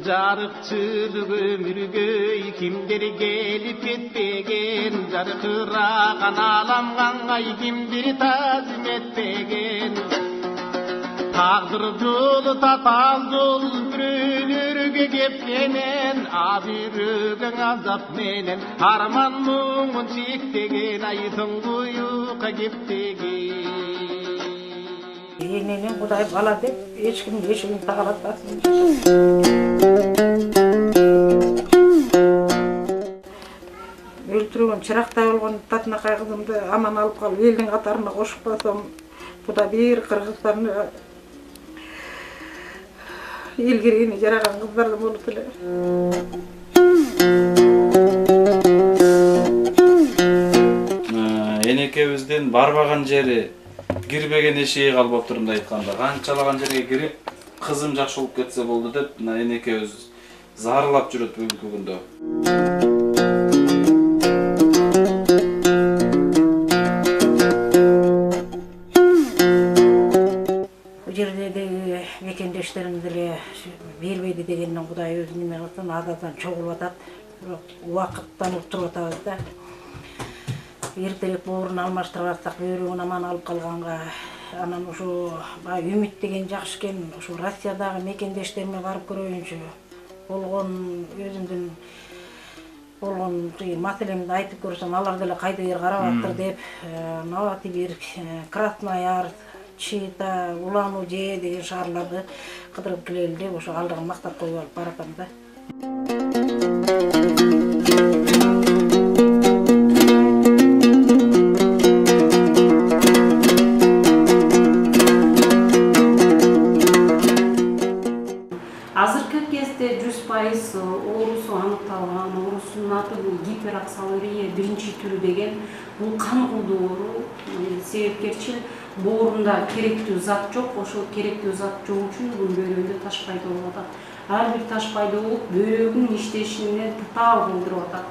Жарыкчылык өмүргө кимдер келип кетпеген, жаркыраган аламга кимдир тазим этпеген. Тагдыр жолу татал жол бирөөлөргө кепкенен, абирөгөң азап менен арман муңун чектеген, айтың буюкка кептеген. Ененен Кудай бала деп эч ким эшигин тагалатпасын. Өлтүргөн чыракта болгон татынакай кызымды аман алып калып элдин катарына кошуп койсом, буда бир кыргызстан эл киргени жараган кыздардан болуп эле. Энекебиздин барбаган жери, кирбеген эшиги калбап турумда айтканда, канчалаган жерге кирип, кызым жакшы болуп кетсе болду деп, энекебиз зарлап жүрөт бүгүнкү күндө. Бул жердеги мекендештеримди эле бербейди дегенден Кудай өзү неме кылсын, азадан чогулуп атат. Бирок убакыттанып туруп атабыз да. Эртерээк боорун алмаштырып атсак, бөйрөгүн аман алып калганга, анан ушу үмүт деген жакшы экен. Ушу Россиядагы мекендештериме барып көрөйүнчү. Болгон өзүмдүн болгон маселемди айтып көрсөм, алар деле кайда бир карап аттыр деп, Новосибирск, Красный Яр, Чита, Улан-Удэ деген шаарларды кыдырып келели деп, ошо алдыга мактап коюп алып баратам да. Азыркы кезде 100% оорусу аныкталган, оорусунун аты бул гипероксалурия биринчи түрү деген, бул кан кылдуу оору. Себепкерчил боорунда керектүү зат жок, ошол керектүү зат жок үчүн бул бөйрөгүндө таш пайда болуп атат. Ар бир таш пайда болуп, бөйрөгүн иштешине татаал кылдырып атат.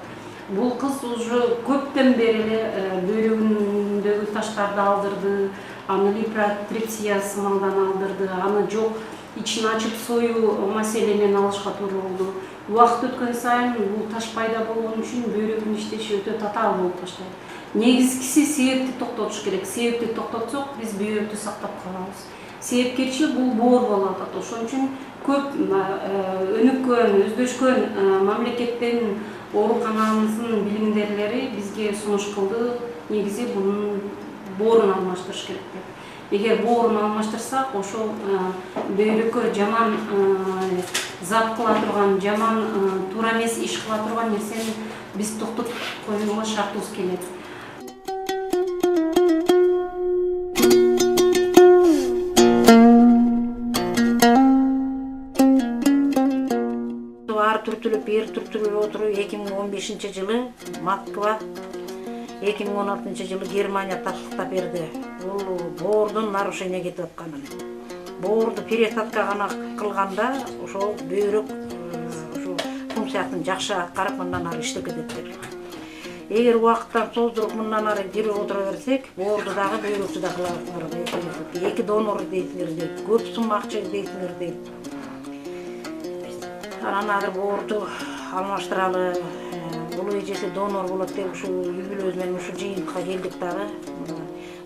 Бул кыз уже көптөн бери эле бөйрөгүндөгү таштарды алдырды, аны липотрипсия сымалдан алдырды, аны жок ичин ачып союу маселемен алышка туура болду. Убакыт өткөн сайын бул таш пайда болгон үчүн бөйрөгүн иштеши өтө татаал болуп баштайт. Негизгиси себепти токтотуш керек. Себепти токтотсок, биз бөйрөктү сактап калабыз. Себепкерчил бул боор болуп атат. Ошон үчүн көп өнүккөн, өздөшкөн мамлекеттин ооруканабыздын билимдерлери бизге сунуш кылды. Негизи бунун боорун алмаштырыш керек деп. Эгер боорун алмаштырсак, ошол бөйрөккө жаман зат кыла турган, жаман туура эмес иш кыла турган нерсени биз токтотуп коюуга шартыбыз келет. Ар түртүлүп, бир түртүлүп отуруп 2015-жылы Москва, 2016-жылы Германия тастыктап берди. Бул боордун нарушение кетип атканын. Боорду пересадка гана кылганда ошол бөйрөк ошо функциясын жакшы аткарып, мындан ары иштекет деп. Эгер убакыттан создуруп мындан ары кирип отура берсек, боорду дагы бөйрөктү да кылабыз. Эки донор дейсиңер дейт, көп сум акча дейсиңер дейт. Анан азыр боорду алмаштыралы, бул эжеси донор болот деп ушул үй-бүлөбүз менен ушул жыйынтыкка келдик дагы.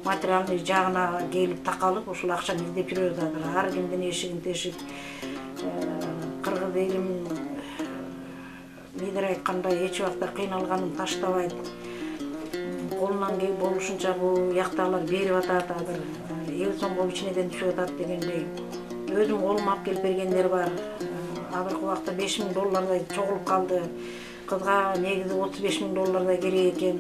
Материалдык жагына келип такалып, ушул акчаны издеп жүрөбүз азыр. Ар кимдин эшигин тешип, кыргыз элим лидер айткандай эч убакта кыйналганын таштабайт. Колунан болушунча бул яктагылар берип атат азыр. Эл сомго ичинеден түшүп атат дегендей. Өзүм колума алып келип бергендер бар. Азыркы убакта $5000 чогулуп калды. Кызга негизи $35,000 керек экен.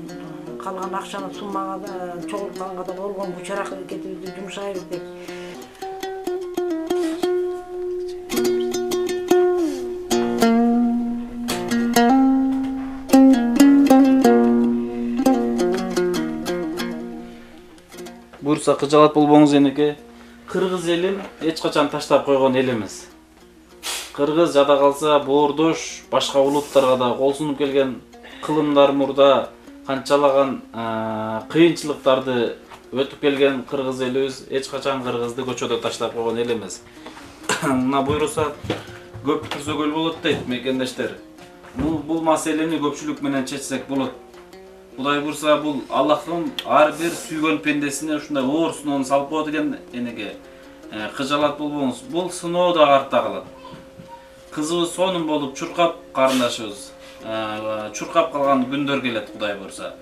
Калган акчаны суммага да чогултканга да болгон бучарак кетибизди жумшайбыз деп. Буюрса кыжалат болбоңуз энеке. Кыргыз элин эч качан таштап койгон эл эмес. Кыргыз жада калса боордош башка улуттарга да кол сунуп келген кылымдар мурда канчалаган кыйынчылыктарды өтүп келген кыргыз элибиз эч качан кыргызды көчөдө таштап койгон эл эмес. Мына буюрса көп пікірсөгөл болот дейт мекендештер. Бул маселени көпчүлүк менен чечсек болот. Кудай бурса бул Аллахтын ар бир сүйгөн пендесине ушундай оор сыноону салып коет экен энеге. Кыжалат болбоңуз. Бул сыноо да артта калат. Кызыбыз сонун болуп чуркап, карындашыбыз чуркап калган күндөр келет Кудай бурса.